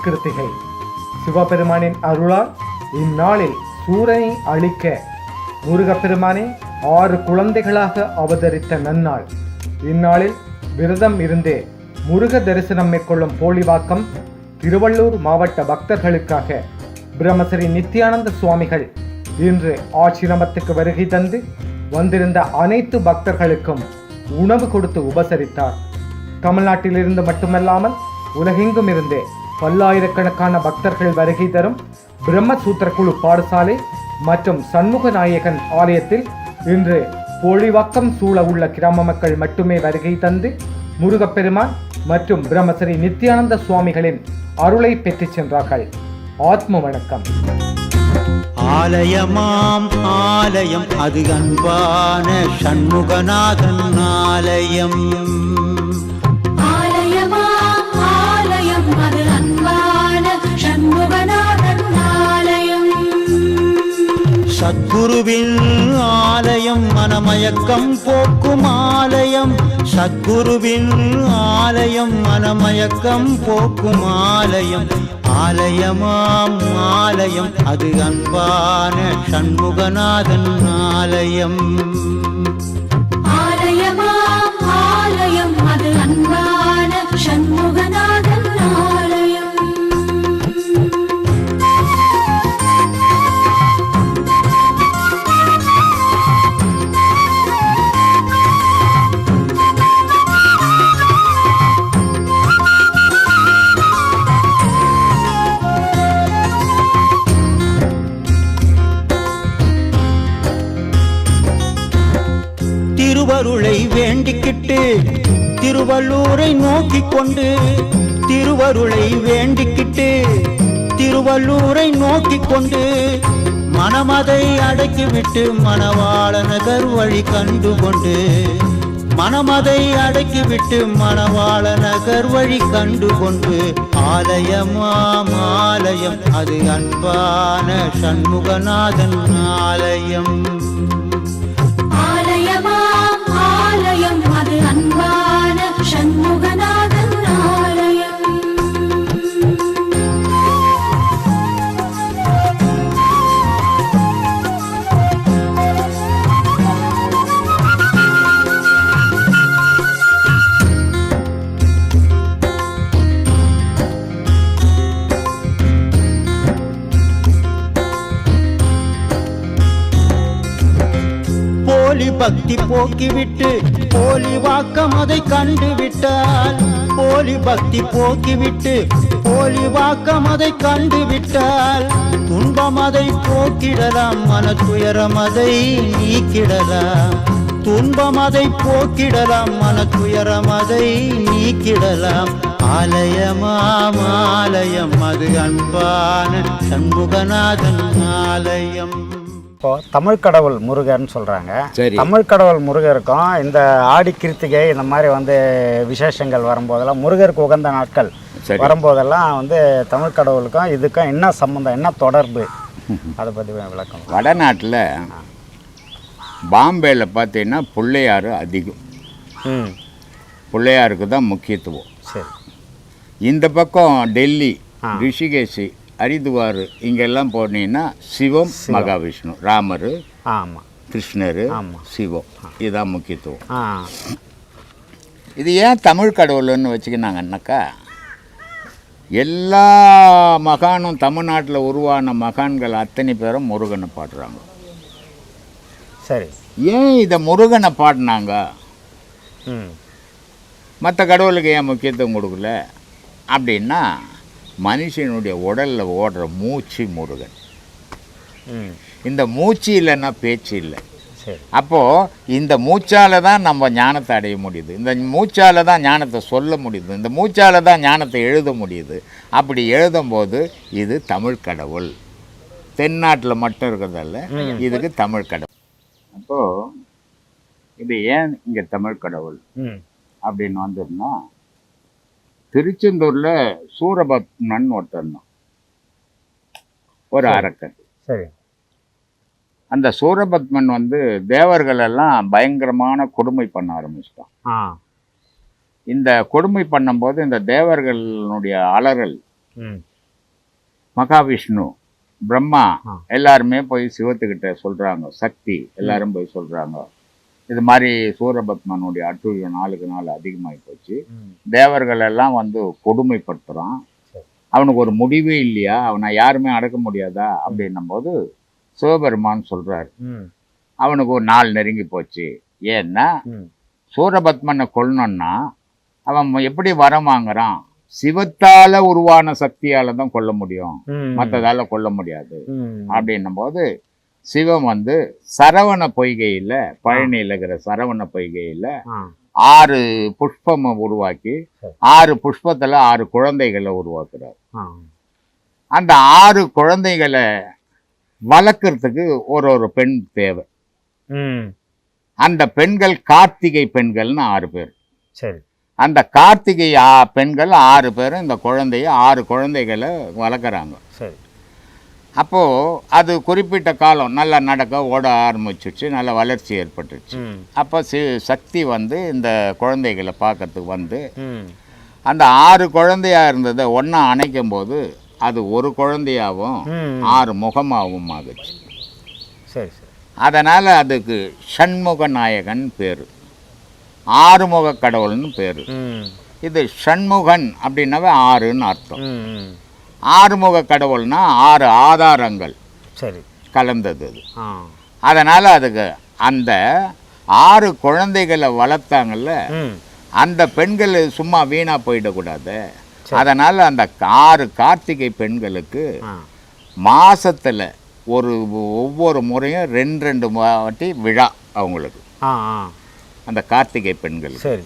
கிருத்திகை. சிவபெருமானின் அருளால் இந்நாளில் சூரனை அழிக்க முருகப்பெருமானே 6 குழந்தைகளாக அவதரித்த நன்னாள். இந்நாளில் விரதம் இருந்தே முருக தரிசனம் மேற்கொள்ளும் போலிவாக்கம் திருவள்ளூர் மாவட்ட பக்தர்களுக்காக பிரம்மஸ்ரீ நித்யானந்த சுவாமிகள் இன்று ஆசிரமத்துக்கு வருகை தந்து வந்திருந்த அனைத்து பக்தர்களுக்கும் உணவு கொடுத்து உபசரித்தார். தமிழ்நாட்டிலிருந்து மட்டுமல்லாமல் உலகெங்கும் இருந்தே பல்லாயிரக்கணக்கான பக்தர்கள் வருகை தரும் பிரம்மசூத்திர குழு பாடசாலை மற்றும் சண்முக நாயகன் ஆலயத்தில் இன்று போலிவாக்கம் சூழ உள்ள கிராம மக்கள் மட்டுமே வருகை தந்து முருகப்பெருமான் மற்றும் பிரம்மஸ்ரீ நித்யானந்த சுவாமிகளின் அருளை பெற்றுச் சென்றார்கள். ஆத்ம வணக்கம். ஆலயமாம் ஆலயம் அது அன்பான சண்முகநாதன் ஆலயம். ஆலயமாம் ஆலயம் அது அன்பான சண்முகநாதன் ஆலயம். சத்குருவின் ஆலயம் மனமயக்கம் போக்கும் ஆலயம். சத்குருவின் ஆலயம் மனமயக்கம் போக்கும் ஆலயம். ஆலயமாம் ஆலயம் அது அன்பான சண்முகநாதன் ஆலயம். ஆலயமாம் ஆலயம் அது அன்பான சண்முகநாதன் ஆலயம். திருவருளை வேண்டிக்கிட்டு திருவள்ளூரை நோக்கிக் கொண்டு, திருவருளை வேண்டிக்கிட்டு திருவள்ளூரை நோக்கிக் கொண்டு, மனமதை அடக்கிவிட்டு மணவாளநகர் வழி கண்டு கொண்டு, மனமதை அடக்கிவிட்டு மணவாளநகர் வழி கண்டு கொண்டு, ஆலயமாம் ஆலயம் அது அன்பான சண்முகநாதன் ஆலயம். ஆலயமாம் ஆலயம் அது அன்பான சண்முகநாதன் ஆலயம். போலி பக்தி போக்கிவிட்டு போலி வாக்கம் அதை கண்டுவிட்டால், போலி பக்தி போக்கிவிட்டு போலி வாக்கம் அதை கண்டுவிட்டால், துன்பம் அதை போக்கிடலாம் மன துயரம் அதை நீக்கிடலாம். துன்பம் அதை போக்கிடலாம் மன துயரம் அதை நீக்கிடலாம். ஆலயமாம் ஆலயம் அது அன்பான சண்முகநாதன் ஆலயம். இப்போ தமிழ் கடவுள் முருகர்னு சொல்கிறாங்க. சரி. தமிழ் கடவுள் முருகருக்கும் இந்த ஆடி கிருத்திகை இந்த மாதிரி வந்து விசேஷங்கள் வரும்போதெல்லாம், முருகருக்கு உகந்த நாட்கள் வரும்போதெல்லாம் வந்து தமிழ் கடவுளுக்கும் இதுக்கும் என்ன சம்மந்தம், என்ன தொடர்பு, அதை பற்றி விளக்கம். வடநாட்டில் பாம்பேயில் பார்த்தீங்கன்னா பிள்ளையார் அதிகம். பிள்ளையாருக்கு தான் முக்கியத்துவம். சரி. இந்த பக்கம் டெல்லி, ரிஷிகேஷ், ஹரித்வார் இங்கெல்லாம் போனீங்கன்னா சிவம், மகாவிஷ்ணு, ராமர், ஆமாம், கிருஷ்ணர், சிவம், இதுதான் முக்கியத்துவம். இது ஏன் தமிழ் கடவுள்னு வச்சுக்கினாங்கன்னாக்கா, எல்லா மகானும் தமிழ்நாட்டில் உருவான மகான்கள் அத்தனை பேரும் முருகனை பாடுறாங்க. சரி. ஏன் இதை முருகனை பாடினாங்க, மற்ற கடவுளுக்கு ஏன் முக்கியத்துவம் கொடுக்கல அப்படின்னா, மனுஷனுடைய உடலில் ஓடுற மூச்சு முருகன். இந்த மூச்சு இல்லைன்னா பேச்சு இல்லை. அப்போது இந்த மூச்சால் தான் நம்ம ஞானத்தை அடைய முடியுது. இந்த மூச்சால் தான் ஞானத்தை சொல்ல முடியுது. இந்த மூச்சால் தான் ஞானத்தை எழுத முடியுது. அப்படி எழுதும்போது இது தமிழ் கடவுள். தென்னாட்டில் மட்டும் இருக்கிறதால இதுக்கு தமிழ் கடவுள். அப்போது இது ஏன் இங்கே தமிழ் கடவுள் அப்படின்னு வந்துருன்னா, திருச்செந்தூரில் சூரபத்மன் ஒருத்தன் தான், ஒரு அரக்கன். சரி. அந்த சூரபத்மன் வந்து தேவர்களெல்லாம் பயங்கரமான கொடுமை பண்ண ஆரம்பிச்சிட்டான். இந்த கொடுமை பண்ணும்போது இந்த தேவர்களுடைய அலறல் மகாவிஷ்ணு, பிரம்மா ஆ. எல்லாருமே போய் சிவத்துக்கிட்ட சொல்கிறாங்க, சக்தி எல்லாரும் போய் சொல்கிறாங்க, இது மாதிரி சூரபத்மனுடைய அட்டூழியம் நாளுக்கு நாள் அதிகமாகி போச்சு, தேவர்கள் எல்லாம் வந்து கொடுமைப்படுத்துகிறான், அவனுக்கு ஒரு முடிவே இல்லையா, அவனை யாருமே அடக்க முடியாதா அப்படின்னும் போது சிவபெருமான் சொல்கிறார், அவனுக்கு ஒரு நாள் நெருங்கி போச்சு. ஏன்னா சூரபத்மனை கொல்லணும்னா அவன் எப்படி வரம் வாங்குறான், சிவத்தால உருவான சக்தியால தான் கொல்ல முடியும், மற்றதால கொல்ல முடியாது அப்படின்னும் போது சிவம் வந்து சரவண பொய்கையில், பழனியில் இருக்கிற சரவண பொய்கையில் 6 புஷ்பமை உருவாக்கி 6 புஷ்பத்தில் 6 குழந்தைகளை உருவாக்குறார். அந்த 6 குழந்தைகளை வளர்க்கறதுக்கு ஒரு பெண் தேவை. அந்த பெண்கள் கார்த்திகை பெண்கள்னு 6 பேர். சரி. அந்த கார்த்திகை பெண்கள் 6 பேரும் இந்த 6 குழந்தைகளை வளர்க்குறாங்க. சரி. அப்போது அது குறிப்பிட்ட காலம் நல்லா நடக்க ஓட ஆரம்பிச்சிச்சு, நல்ல வளர்ச்சி ஏற்பட்டுச்சு. அப்போ சக்தி வந்து இந்த குழந்தைகளை பார்க்கறதுக்கு வந்து அந்த 6 குழந்தையாக இருந்ததை ஒன்றா அணைக்கும் போது அது ஒரு குழந்தையாகவும் 6 முகமாகவும் ஆகுச்சு. சரி சரி. அதனால் அதுக்கு ஷண்முக நாயகன் பேர், 6 முக கடவுள்னு பேர். இது ஷண்முகன் அப்படின்னாவே 6ன்னு அர்த்தம். 6 முக கடவுள்னா 6 ஆதாரங்கள் சரி கலந்தது அது. அதனால் அதுக்கு அந்த 6 குழந்தைகளை வளர்த்தாங்கல்ல, அந்த பெண்கள் சும்மா வீணாக போயிடக்கூடாது. அதனால் அந்த 6 கார்த்திகை பெண்களுக்கு மாசத்துல ஒவ்வொரு முறையும் 2 வாட்டி விழா அவங்களுக்கு, அந்த கார்த்திகை பெண்கள். சரி.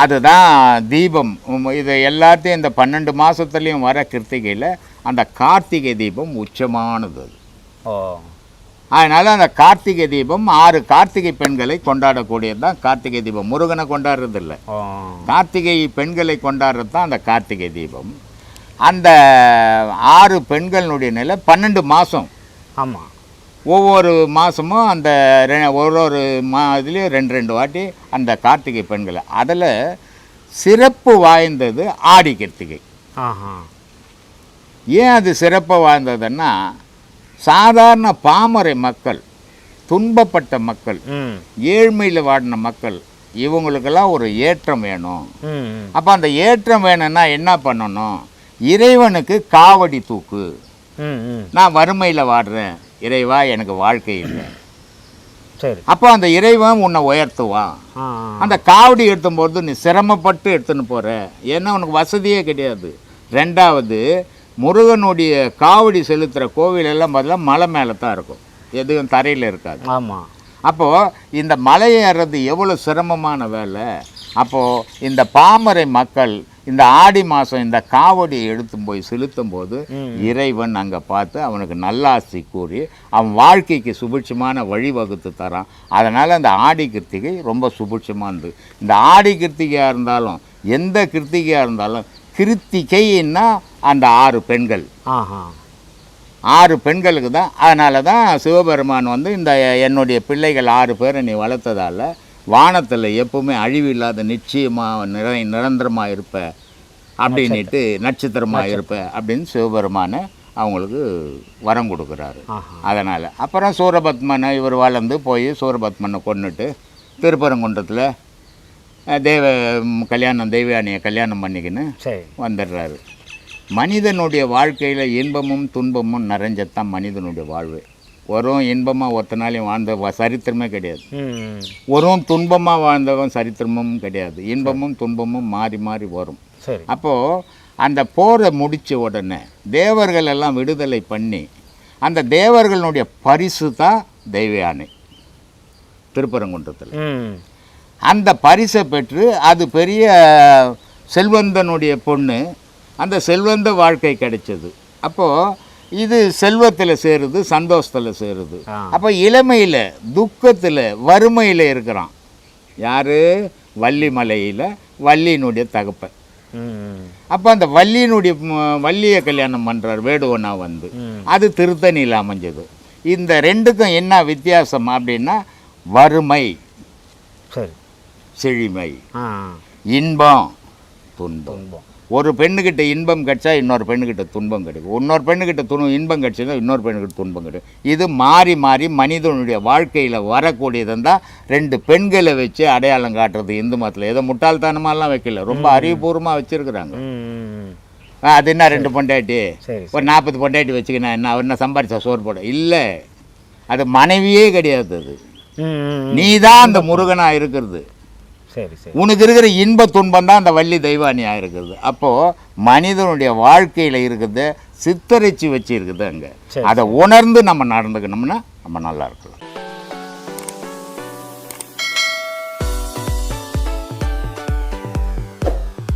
அதுதான் தீபம். இது எல்லாத்தையும் இந்த 12 மாதத்துலேயும் வர கிருத்திகையில் அந்த கார்த்திகை தீபம் உச்சமானது அது. அதனால் அந்த கார்த்திகை தீபம் 6 கார்த்திகை பெண்களை கொண்டாடக்கூடியது தான் கார்த்திகை தீபம். முருகனை கொண்டாடுறதில்லை, கார்த்திகை பெண்களை கொண்டாடுறது தான் அந்த கார்த்திகை தீபம். அந்த 6 பெண்களுடைய நிலை 12 மாதம். ஆமாம். ஒவ்வொரு மாதமும் அந்த ஒரு இதுலேயும் 2 வாட்டி அந்த கார்த்திகை பெண்களை. அதில் சிறப்பு வாய்ந்தது ஆடி கிருத்திகை. ஏன் அது சிறப்பு வாய்ந்ததுன்னா, சாதாரண பாமரை மக்கள், துன்பப்பட்ட மக்கள், ஏழ்மையில் வாடின மக்கள், இவங்களுக்கெல்லாம் ஒரு ஏற்றம் வேணும். அப்போ அந்த ஏற்றம் வேணும்னா என்ன பண்ணணும், இறைவனுக்கு காவடி தூக்கு. நான் வறுமையில் வாடுறேன் இறைவா, எனக்கு வாழ்க்கை இல்லை. சரி. அப்போ அந்த இறைவன் உன்னை உயர்த்துவான். அந்த காவடி எடுத்தும்போது நீ சிரமப்பட்டு எடுத்துன்னு போகிற, ஏன்னா உனக்கு வசதியே கிடையாது. 2வது, முருகனுடைய காவடி செலுத்துகிற கோவிலெல்லாம் பதிலாக மலை மேலே தான் இருக்கும், எதுவும் தரையில் இருக்காது. ஆமாம். அப்போது இந்த மலை ஏறுறது எவ்வளோ சிரமமான வேலை. அப்போது இந்த பாமரை மக்கள் இந்த ஆடி மாதம் இந்த காவடியை எடுத்து போய் செலுத்தும் போது இறைவன் அங்கே பார்த்து அவனுக்கு நல்லாசி கூறி அவன் வாழ்க்கைக்கு சுபிட்சமான வழிவகுத்து தரான். அதனால் அந்த ஆடி கிருத்திகை ரொம்ப சுபிட்சமானது. இந்த ஆடி கிருத்திகையாக இருந்தாலும் எந்த கிருத்திகையாக இருந்தாலும், கிருத்திகைன்னா அந்த 6 பெண்கள், 6 பெண்களுக்கு தான். அதனால தான் சிவபெருமான் வந்து இந்த என்னுடைய பிள்ளைகள் 6 பேரை நீ வளர்த்ததால் வானத்தில் எப்பவுமே அழிவில்லாத நிச்சயமாக நிரந்தரமாக இருப்ப அப்படின்ட்டு, நட்சத்திரமாக இருப்ப அப்படின்னு சிவபெருமானை அவங்களுக்கு வரம் கொடுக்குறாரு. அதனால் அப்புறம் சூரபத்மனை இவர் வளர்ந்து போய் சூரபத்மனை கொன்னுட்டு திருப்பரங்குன்றத்தில் தெய்வயானியை கல்யாணம் பண்ணிக்கின்னு வந்துடுறாரு. மனிதனுடைய வாழ்க்கையில் இன்பமும் துன்பமும் நிறைஞ்சத்தான் மனிதனுடைய வாழ்வு. வரும் இன்பமாக ஒருத்தனாலையும் வாழ்ந்த சரித்திரமே கிடையாது, வரும் துன்பமாக வாழ்ந்தவன் சரித்திரமும் கிடையாது. இன்பமும் துன்பமும் மாறி மாறி வரும். அப்போது அந்த போரை முடித்த உடனே தேவர்கள் எல்லாம் விடுதலை பண்ணி அந்த தேவர்களுடைய பரிசு தான் தெய்வயானை திருப்பரங்குன்றத்தில். அந்த பரிசை பெற்று அது பெரிய செல்வந்தனுடைய பொண்ணு, அந்த செல்வந்த வாழ்க்கை கிடைச்சது. அப்போது இது செல்வத்தில் சேருது, சந்தோஷத்தில் சேருது. அப்போ இளமையில் துக்கத்தில் வறுமையில் இருக்கிறான் யார், வள்ளிமலையில் வள்ளியினுடைய தகப்பன். அப்போ அந்த வள்ளியை கல்யாணம் பண்ணுறார் வேடுவனா வந்து, அது திருத்தணியில் அமைஞ்சது. இந்த 2க்கும் என்ன வித்தியாசம் அப்படின்னா, வறுமை செழுமை, இன்பம் துன்பம். ஒரு பெண்ணுக்கிட்ட இன்பம் கிடைச்சா இன்னொரு பெண்ணுக்கிட்ட துன்பம் கிடைக்கும், இன்னொரு பெண்ணுக்கிட்ட இன்பம் கிடைச்சா இன்னொரு பெண்ணுக்கிட்ட துன்பம் கிடைக்கும். இது மாறி மாறி மனிதனுடைய வாழ்க்கையில் வரக்கூடியதுன்னு தான் 2 பெண்களை வச்சு அடையாளம் காட்டுறது இந்து மதத்தில். ஏதோ முட்டாள்தனமாலாம் வைக்கல, ரொம்ப அறிவுபூர்வமாக வச்சுருக்குறாங்க. அது என்ன 2 பொண்டாட்டி, ஒரு 40 பொண்டாட்டி வச்சுக்கினா என்ன, அவர் என்ன சம்பாரிச்சா சோறு போட இல்லை, அது மனைவியே கிடையாது. அது நீ தான் அந்த முருகனாக இருக்கிறது. உனக்கு இருக்கிற இன்ப துன்பம் தான் அந்த வள்ளி தெய்வானியாக இருக்கிறது. அப்போது மனிதனுடைய வாழ்க்கையில் இருக்கிறத சித்தரிச்சு வச்சு இருக்குது அங்கே. அதை உணர்ந்து நம்ம நடந்துக்கணும்னா நம்ம நல்லா இருக்கலாம்.